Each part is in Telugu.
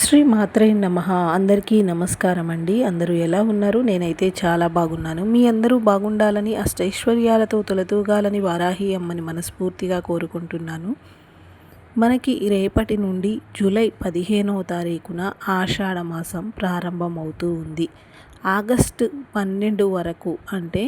శ్రీ మాత్రే నమః. అందరికీ నమస్కారం అండి. అందరూ ఎలా ఉన్నారు? నేనైతే చాలా బాగున్నాను. మీ అందరూ బాగుండాలని, అష్టైశ్వర్యాలతో తొలతూగాలని వారాహి అమ్మని మనస్ఫూర్తిగా కోరుకుంటున్నాను. మనకి రేపటి నుండి జూలై 15వ తారీఖున ఆషాఢ మాసం ప్రారంభమవుతూ ఉంది. ఆగస్టు 12 వరకు అంటే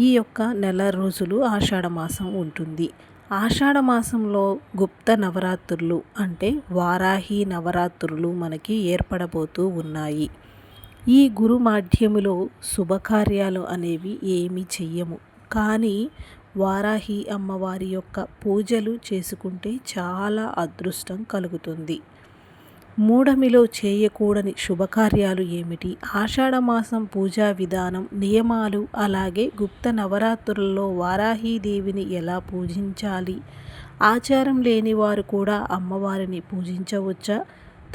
ఈ యొక్క నెల రోజులు ఆషాఢ మాసం ఉంటుంది. ఆషాఢ మాసంలో గుప్త నవరాత్రులు అంటే వారాహి నవరాత్రులు మనకి ఏర్పడబోతూ ఉన్నాయి. ఈ గురు మాధ్యమిలో శుభకార్యాలు అనేవి ఏమీ చెయ్యము, కానీ వారాహి అమ్మవారి యొక్క పూజలు చేసుకుంటే చాలా అదృష్టం కలుగుతుంది. మూఢమిలో చేయకూడని శుభకార్యాలు ఏమిటి, ఆషాఢమాసం పూజా విధానం, నియమాలు, అలాగే గుప్త నవరాత్రులలో వారాహీదేవిని ఎలా పూజించాలి, ఆచారం లేని వారు కూడా అమ్మవారిని పూజించవచ్చా,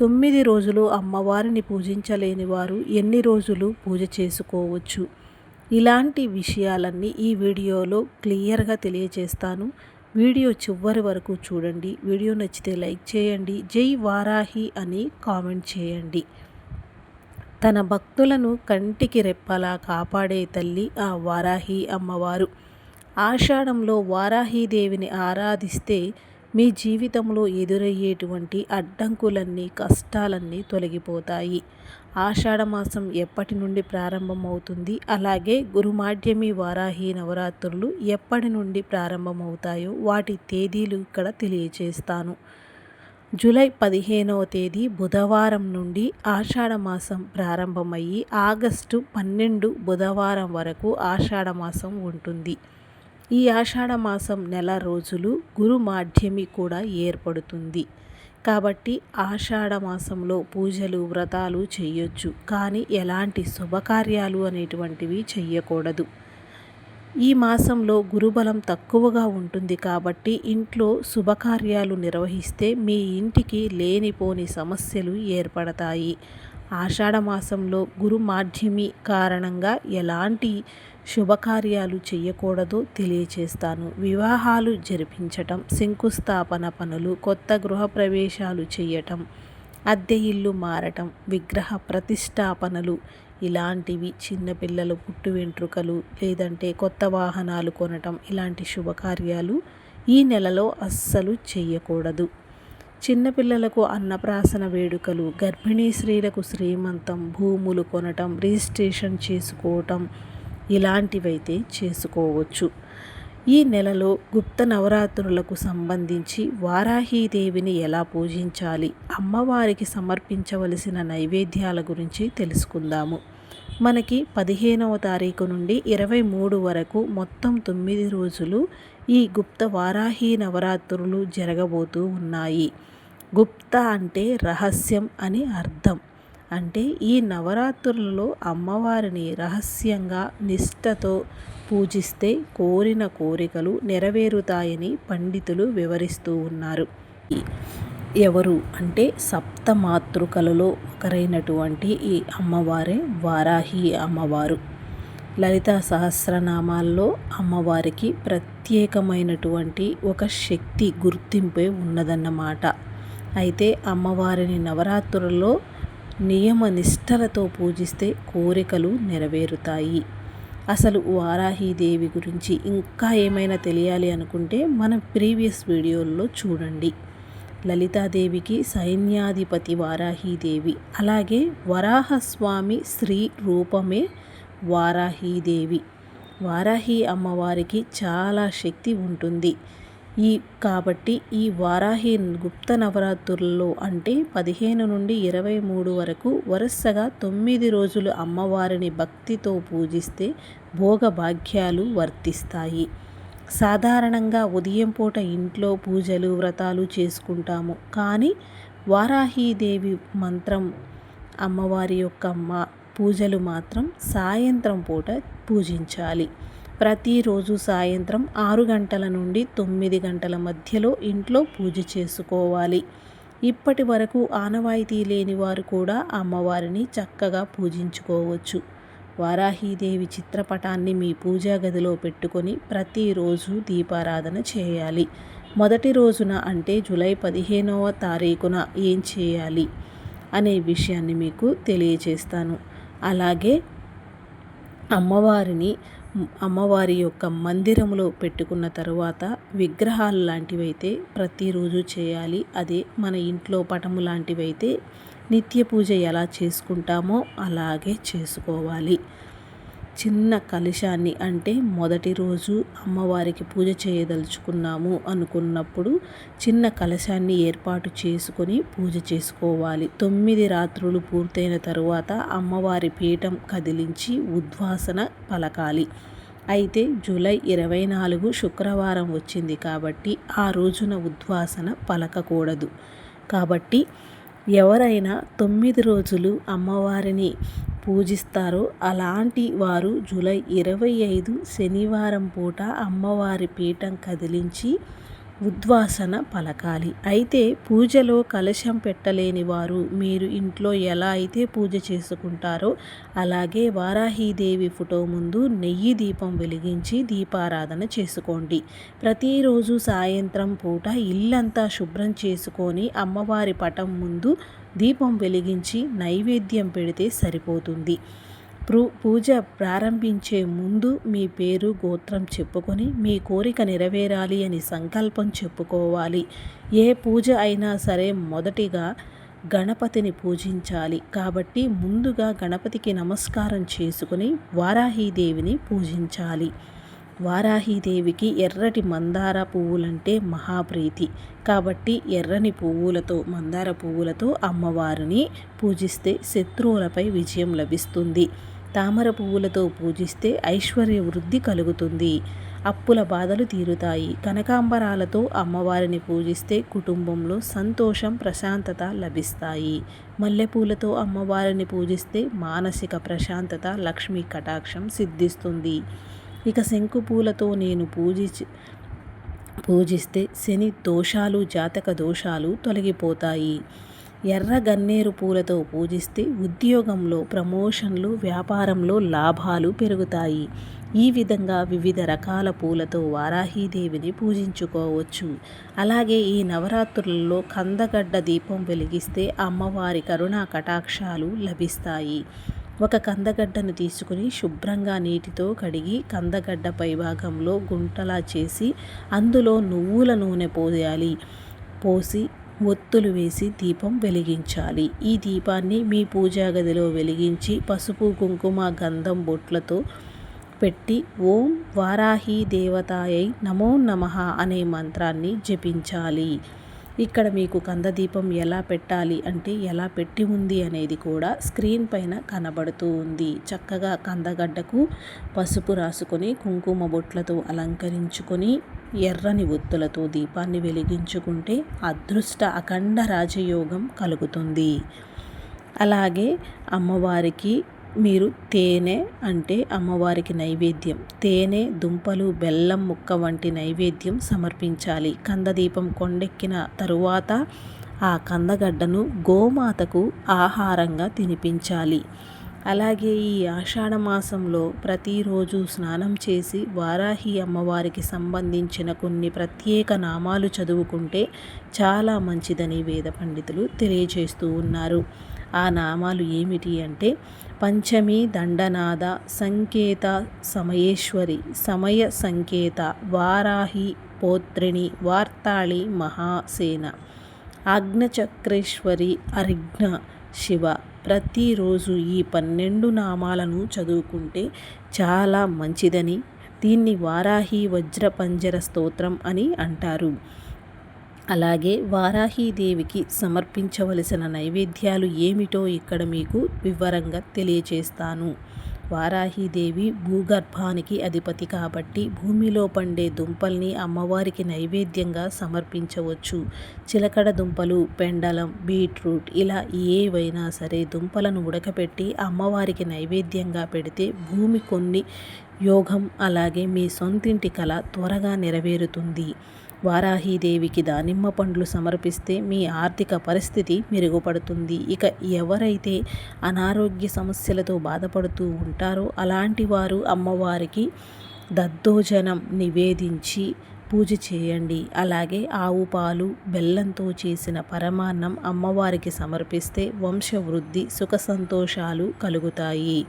9 రోజులు అమ్మవారిని పూజించలేని వారు ఎన్ని రోజులు పూజ చేసుకోవచ్చు, ఇలాంటి విషయాలన్నీ ఈ వీడియోలో క్లియర్గా తెలియజేస్తాను. వీడియో చివరి వరకు చూడండి. వీడియో నచ్చితే లైక్ చేయండి. జై వారాహి అని కామెంట్ చేయండి. తన భక్తులను కంటికి రెప్పలా కాపాడే తల్లి ఆ వారాహి అమ్మవారు. ఆషాఢంలో వారాహీదేవిని ఆరాధిస్తే మీ జీవితంలో ఎదురయ్యేటువంటి అడ్డంకులన్నీ, కష్టాలన్నీ తొలగిపోతాయి. ఆషాఢమాసం ఎప్పటి నుండి ప్రారంభమవుతుంది, అలాగే గురుమాధ్యమి వారాహి నవరాత్రులు ఎప్పటి నుండి ప్రారంభమవుతాయో వాటి తేదీలు ఇక్కడ తెలియచేస్తాను. జూలై 15వ తేదీ బుధవారం నుండి ఆషాఢమాసం ప్రారంభమయ్యి ఆగస్టు 12 బుధవారం వరకు ఆషాఢమాసం ఉంటుంది. ఈ ఆషాఢమాసం నెల రోజులు గురు మాధ్యమి కూడా ఏర్పడుతుంది. కాబట్టి ఆషాఢ మాసంలో పూజలు, వ్రతాలు చేయొచ్చు, కానీ ఎలాంటి శుభకార్యాలు అనేటువంటివి చెయ్యకూడదు. ఈ మాసంలో గురుబలం తక్కువగా ఉంటుంది కాబట్టి ఇంట్లో శుభకార్యాలు నిర్వహిస్తే మీ ఇంటికి లేనిపోని సమస్యలు ఏర్పడతాయి. ఆషాఢమాసంలో గురు మాధ్యమి కారణంగా ఎలాంటి శుభకార్యాలు చేయకూడదో తెలియచేస్తాను. వివాహాలు జరిపించటం, శంకుస్థాపన పనులు, కొత్త గృహప్రవేశాలు చేయటం, అద్దె ఇల్లు మారటం, విగ్రహ ప్రతిష్టాపనలు, ఇలాంటివి, చిన్నపిల్లలు పుట్టు వెంట్రుకలు, లేదంటే కొత్త వాహనాలు కొనటం, ఇలాంటి శుభకార్యాలు ఈ నెలలో అస్సలు చేయకూడదు. చిన్నపిల్లలకు అన్నప్రాసన వేడుకలు, గర్భిణీ స్త్రీలకు శ్రీమంతం, భూములు కొనటం, రిజిస్ట్రేషన్ చేసుకోవటం, ఇలాంటివైతే చేసుకోవచ్చు. ఈ నెలలో గుప్త నవరాత్రులకు సంబంధించి వారాహీదేవిని ఎలా పూజించాలి, అమ్మవారికి సమర్పించవలసిన నైవేద్యాల గురించి తెలుసుకుందాము. మనకి 15వ తారీఖు నుండి 23 వరకు మొత్తం 9 రోజులు ఈ గుప్త వారాహి నవరాత్రులు జరగబోతూ ఉన్నాయి. గుప్త అంటే రహస్యం అని అర్థం. అంటే ఈ నవరాత్రులలో అమ్మవారిని రహస్యంగా నిష్ఠతో పూజిస్తే కోరిన కోరికలు నెరవేరుతాయని పండితులు వివరిస్తూ ఉన్నారు. ఎవరు అంటే సప్తమాతృకలలో ఒకరైనటువంటి ఈ అమ్మవారే వారాహి అమ్మవారు. లలితా సహస్రనామాల్లో అమ్మవారికి ప్రత్యేకమైనటువంటి ఒక శక్తి గుర్తింపే ఉన్నదన్నమాట. అయితే అమ్మవారిని నవరాత్రులలో నియమ నిష్టలతో పూజిస్తే కోరికలు నెరవేరుతాయి. అసలు వారాహీదేవి గురించి ఇంకా ఏమైనా తెలియాలి అనుకుంటే మన ప్రీవియస్ వీడియోల్లో చూడండి. లలితాదేవికి సైన్యాధిపతి వారాహీదేవి, అలాగే వరాహస్వామి స్త్రీ రూపమే వారాహీదేవి. వారాహి అమ్మవారికి చాలా శక్తి ఉంటుంది. కాబట్టి ఈ వారాహి గుప్త నవరాత్రులలో అంటే 15 నుండి 23 వరకు వరుసగా 9 రోజులు అమ్మవారిని భక్తితో పూజిస్తే భోగభాగ్యాలు వర్తిస్తాయి. సాధారణంగా ఉదయం పూట ఇంట్లో పూజలు, వ్రతాలు చేసుకుంటాము, కానీ వారాహీదేవి మంత్రం అమ్మవారి యొక్క పూజలు మాత్రం సాయంత్రం పూట పూజించాలి. ప్రతిరోజు సాయంత్రం 6 గంటల నుండి 9 గంటల మధ్యలో ఇంట్లో పూజ చేసుకోవాలి. ఇప్పటి వరకు ఆనవాయితీ లేని వారు కూడా అమ్మవారిని చక్కగా పూజించుకోవచ్చు. వారాహీదేవి చిత్రపటాన్ని మీ పూజా గదిలో పెట్టుకొని ప్రతిరోజు దీపారాధన చేయాలి. మొదటి రోజున అంటే జూలై 15వ తారీఖున ఏం చేయాలి? అనే విషయాన్ని మీకు తెలియజేస్తాను. అలాగే అమ్మవారి యొక్క మందిరంలో పెట్టుకున్న తరువాత విగ్రహాలు లాంటివైతే ప్రతిరోజు చేయాలి. అదే మన ఇంట్లో పటము లాంటివైతే నిత్య పూజ ఎలా చేసుకుంటామో అలాగే చేసుకోవాలి. చిన్న కలశాన్ని అంటే మొదటి రోజు అమ్మవారికి పూజ చేయదలుచుకున్నాము అనుకున్నప్పుడు చిన్న కలశాన్ని ఏర్పాటు చేసుకొని పూజ చేసుకోవాలి. 9 రాత్రులు పూర్తయిన తరువాత అమ్మవారి పీఠం కదిలించి ఉద్వాసన పలకాలి. అయితే జూలై 24 శుక్రవారం వచ్చింది కాబట్టి ఆ రోజున ఉద్వాసన పలకకూడదు. కాబట్టి ఎవరైనా 9 రోజులు అమ్మవారిని పూజిస్తారో అలాంటి వారు జూలై 25 శనివారం పూట అమ్మవారి పీఠం కదిలించి ఉద్వాసన పలకాలి. అయితే పూజలో కలశం పెట్టలేని వారు మీరు ఇంట్లో ఎలా అయితే పూజ చేసుకుంటారో అలాగే వారాహీదేవి ఫోటో ముందు నెయ్యి దీపం వెలిగించి దీపారాధన చేసుకోండి. ప్రతిరోజు సాయంత్రం పూట ఇల్లంతా శుభ్రం చేసుకొని అమ్మవారి పటం ముందు దీపం వెలిగించి నైవేద్యం పెడితే సరిపోతుంది. పూజ ప్రారంభించే ముందు మీ పేరు గోత్రం చెప్పుకొని మీ కోరిక నెరవేరాలి అని సంకల్పం చెప్పుకోవాలి. ఏ పూజ అయినా సరే మొదటిగా గణపతిని పూజించాలి. కాబట్టి ముందుగా గణపతికి నమస్కారం చేసుకుని వారాహీదేవిని పూజించాలి. వారాహీదేవికి ఎర్రటి మందార పువ్వులంటే మహాప్రీతి. కాబట్టి ఎర్రని పువ్వులతో మందార పువ్వులతో అమ్మవారిని పూజిస్తే శత్రువులపై విజయం లభిస్తుంది. తామర పువ్వులతో పూజిస్తే ఐశ్వర్య వృద్ధి కలుగుతుంది. అప్పుల బాధలు తీరుతాయి. కనకాంబరాలతో అమ్మవారిని పూజిస్తే కుటుంబంలో సంతోషం ప్రశాంతత లభిస్తాయి. మల్లెపూలతో అమ్మవారిని పూజిస్తే మానసిక ప్రశాంతత లక్ష్మీ కటాక్షం సిద్ధిస్తుంది. ఇక శంకు పూలతో నేను పూజిస్తే శని దోషాలు జాతక దోషాలు తొలగిపోతాయి. ఎర్ర గన్నేరు పూలతో పూజిస్తే ఉద్యోగంలో ప్రమోషన్లు వ్యాపారంలో లాభాలు పెరుగుతాయి. ఈ విధంగా వివిధ రకాల పూలతో వారాహీదేవిని పూజించుకోవచ్చు. అలాగే ఈ నవరాత్రులలో కందగడ్డ దీపం వెలిగిస్తే అమ్మవారి కరుణా కటాక్షాలు లభిస్తాయి. ఒక కందగడ్డను తీసుకుని శుభ్రంగా నీటితో కడిగి కందగడ్డ పైభాగంలో గుంటలా చేసి అందులో నువ్వుల నూనె పోసి ఒత్తులు వేసి దీపం వెలిగించాలి. ఈ దీపాన్ని మీ పూజా గదిలో వెలిగించి పసుపు కుంకుమ గంధం బొట్లతో పెట్టి ఓం వారాహి దేవతాయై నమో నమః అనే మంత్రాన్ని జపించాలి. ఇక్కడ మీకు కందదీపం ఎలా పెట్టాలి అంటే ఎలా పెట్టి ఉంది అనేది కూడా స్క్రీన్ పైన కనబడుతూ ఉంది. చక్కగా కందగడ్డకు పసుపు రాసుకొని కుంకుమ బొట్లతో అలంకరించుకొని ఎర్రని ఒత్తులతో దీపాన్ని వెలిగించుకుంటే అదృష్ట అఖండ రాజయోగం కలుగుతుంది. అలాగే అమ్మవారికి మీరు తేనె అంటే అమ్మవారికి నైవేద్యం తేనె దుంపలు బెల్లం ముక్క వంటి నైవేద్యం సమర్పించాలి. కందదీపం కొండెక్కిన తరువాత ఆ కందగడ్డను గోమాతకు ఆహారంగా తినిపించాలి. అలాగే ఈ ఆషాఢ మాసంలో ప్రతిరోజు స్నానం చేసి వారాహి అమ్మవారికి సంబంధించిన కొన్ని ప్రత్యేక నామాలు చదువుకుంటే చాలా మంచిదని వేద పండితులు తెలియజేస్తూ ఉన్నారు. ఆ నామాలు ఏమిటి అంటే పంచమి దండనాద సంకేత సమయేశ్వరి సమయ సంకేత వారాహి పౌత్రిణి వార్తాళి మహాసేన ఆజ్ఞచక్రేశ్వరి అరిఘ్న శివ. ప్రతిరోజు ఈ 12 నామాలను చదువుకుంటే చాలా మంచిదని దీన్ని వారాహి వజ్రపంజర స్తోత్రం అని అంటారు. అలాగే వారాహీదేవికి సమర్పించవలసిన నైవేద్యాలు ఏమిటో ఇక్కడ మీకు వివరంగా తెలియచేస్తాను. వారాహీదేవి భూగర్భానికి అధిపతి కాబట్టి భూమిలో పండే దుంపల్ని అమ్మవారికి నైవేద్యంగా సమర్పించవచ్చు. చిలకడ దుంపలు, పెండలం, బీట్రూట్ ఇలా ఏవైనా సరే దుంపలను ఉడకపెట్టి అమ్మవారికి నైవేద్యంగా పెడితే భూమి కొన్ని యోగం అలాగే మీ సొంతింటి కల త్వరగా నెరవేరుతుంది. వారాహీదేవికి దానిమ్మ పండ్లు సమర్పిస్తే మీ ఆర్థిక పరిస్థితి మెరుగుపడుతుంది. ఇక ఎవరైతే అనారోగ్య సమస్యలతో బాధపడుతూ ఉంటారో అలాంటి వారు అమ్మవారికి దద్దోజనం నివేదించి పూజ చేయండి. అలాగే ఆవు పాలు, బెల్లంతో చేసిన పరమాన్నం అమ్మవారికి సమర్పిస్తే వంశవృద్ధి, సుఖ సంతోషాలు కలుగుతాయి.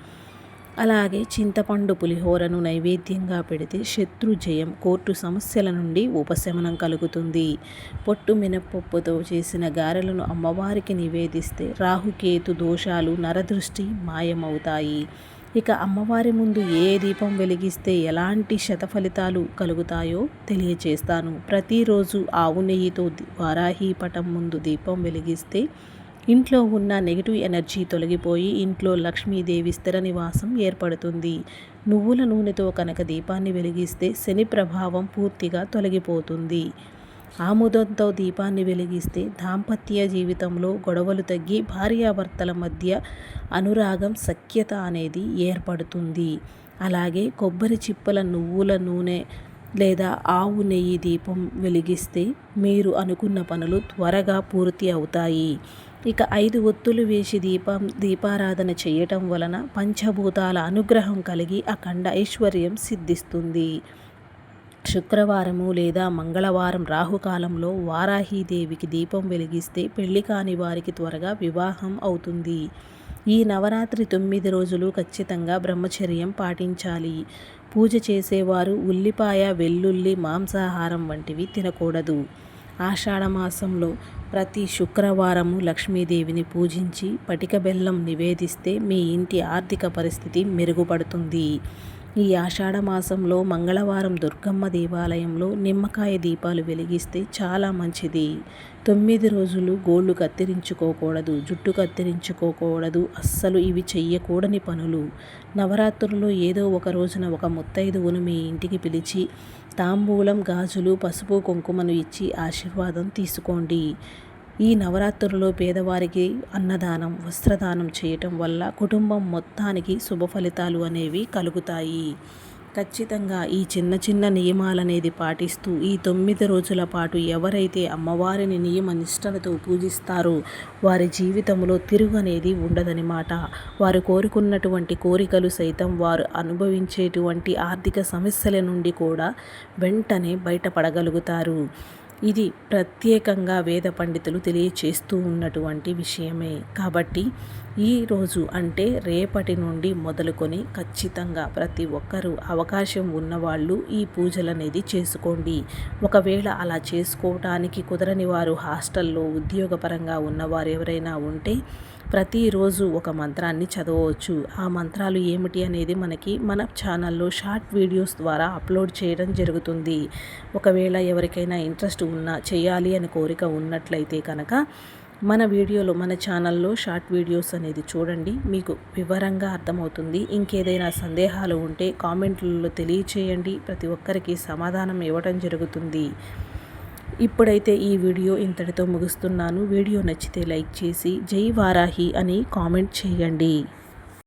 అలాగే చింతపండు పులిహోరను నైవేద్యంగా పెడితే శత్రుజయం, కోర్టు సమస్యల నుండి ఉపశమనం కలుగుతుంది. పొట్టు మినపప్పుతో చేసిన గారెలను అమ్మవారికి నివేదిస్తే రాహుకేతు దోషాలు, నరదృష్టి మాయమవుతాయి. ఇక అమ్మవారి ముందు ఏ దీపం వెలిగిస్తే ఎలాంటి శతఫలితాలు కలుగుతాయో తెలియచేస్తాను. ప్రతిరోజు ఆవు నెయ్యితో వారాహి పటం ముందు దీపం వెలిగిస్తే ఇంట్లో ఉన్న నెగిటివ్ ఎనర్జీ తొలగిపోయి ఇంట్లో లక్ష్మీదేవి స్థిర నివాసం ఏర్పడుతుంది. నువ్వుల నూనెతో కనుక దీపాన్ని వెలిగిస్తే శని ప్రభావం పూర్తిగా తొలగిపోతుంది. ఆముదంతో దీపాన్ని వెలిగిస్తే దాంపత్య జీవితంలో గొడవలు తగ్గి భార్యాభర్తల మధ్య అనురాగం, సఖ్యత అనేది ఏర్పడుతుంది. అలాగే కొబ్బరి చిప్పల నువ్వుల నూనె లేదా ఆవు నెయ్యి దీపం వెలిగిస్తే మీరు అనుకున్న పనులు త్వరగా పూర్తి అవుతాయి. ఇక 5 ఒత్తులు వేసి దీపారాధన చేయటం వలన పంచభూతాల అనుగ్రహం కలిగి అఖండ ఐశ్వర్యం సిద్ధిస్తుంది. శుక్రవారము లేదా మంగళవారం రాహుకాలంలో వారాహీదేవికి దీపం వెలిగిస్తే పెళ్లి కాని వారికి త్వరగా వివాహం అవుతుంది. ఈ నవరాత్రి 9 రోజులు ఖచ్చితంగా బ్రహ్మచర్యం పాటించాలి. పూజ చేసేవారు ఉల్లిపాయ, వెల్లుల్లి, మాంసాహారం వంటివి తినకూడదు. ఆషాఢమాసంలో ప్రతి శుక్రవారము లక్ష్మీదేవిని పూజించి పటిక బెల్లం నివేదిస్తే మీ ఇంటి ఆర్థిక పరిస్థితి మెరుగుపడుతుంది. ఈ ఆషాఢమాసంలో మంగళవారం దుర్గమ్మ దేవాలయంలో నిమ్మకాయ దీపాలు వెలిగిస్తే చాలా మంచిది. 9 రోజులు గోళ్ళు కత్తిరించుకోకూడదు, జుట్టు కత్తిరించుకోకూడదు. అస్సలు ఇవి చెయ్యకూడని పనులు. నవరాత్రుల్లో ఏదో ఒక రోజున ఒక ముత్తైదువును మీ ఇంటికి పిలిచి తాంబూలం, గాజులు, పసుపు, కుంకుమను ఇచ్చి ఆశీర్వాదం తీసుకోండి. ఈ నవరాత్రులలో పేదవారికి అన్నదానం, వస్త్రదానం చేయటం వల్ల కుటుంబం మొత్తానికి శుభ ఫలితాలు అనేవి కలుగుతాయి. ఖచ్చితంగా ఈ చిన్న చిన్న నియమాలనేది పాటిస్తూ ఈ 9 రోజుల పాటు ఎవరైతే అమ్మవారిని నియమ నిష్టలతో పూజిస్తారో వారి జీవితంలో తిరుగు అనేది ఉండదన్నమాట. వారు కోరుకున్నటువంటి కోరికలు సైతం, వారు అనుభవించేటువంటి ఆర్థిక సమస్యల నుండి కూడా వెంటనే బయటపడగలుగుతారు. ఇది ప్రత్యేకంగా వేద పండితులు తెలియచేస్తూ ఉన్నటువంటి విషయమే. కాబట్టి ఈరోజు అంటే రేపటి నుండి మొదలుకొని ఖచ్చితంగా ప్రతి ఒక్కరూ అవకాశం ఉన్నవాళ్ళు ఈ పూజలు అనేది చేసుకోండి. ఒకవేళ అలా చేసుకోవటానికి కుదరని వారు హాస్టల్లో ఉద్యోగపరంగా ఉన్నవారు ఎవరైనా ఉంటే ప్రతిరోజు ఒక మంత్రాన్ని చదవచ్చు. ఆ మంత్రాలు ఏమిటి అనేది మన ఛానల్లో షార్ట్ వీడియోస్ ద్వారా అప్లోడ్ చేయడం జరుగుతుంది. ఒకవేళ ఎవరికైనా ఇంట్రెస్ట్ ఉన్నా, చేయాలి అని కోరిక ఉన్నట్లయితే కనుక మన ఛానల్లో షార్ట్ వీడియోస్ అనేది చూడండి, మీకు వివరంగా అర్థమవుతుంది. ఇంకేదైనా సందేహాలు ఉంటే కామెంట్లలో తెలియచేయండి, ప్రతి ఒక్కరికి సమాధానం ఇవ్వడం జరుగుతుంది. ఇప్పుడైతే ఈ వీడియో ఇంతటితో ముగిస్తున్నాను. వీడియో నచ్చితే లైక్ చేసి జై వారాహి అని కామెంట్ చేయండి.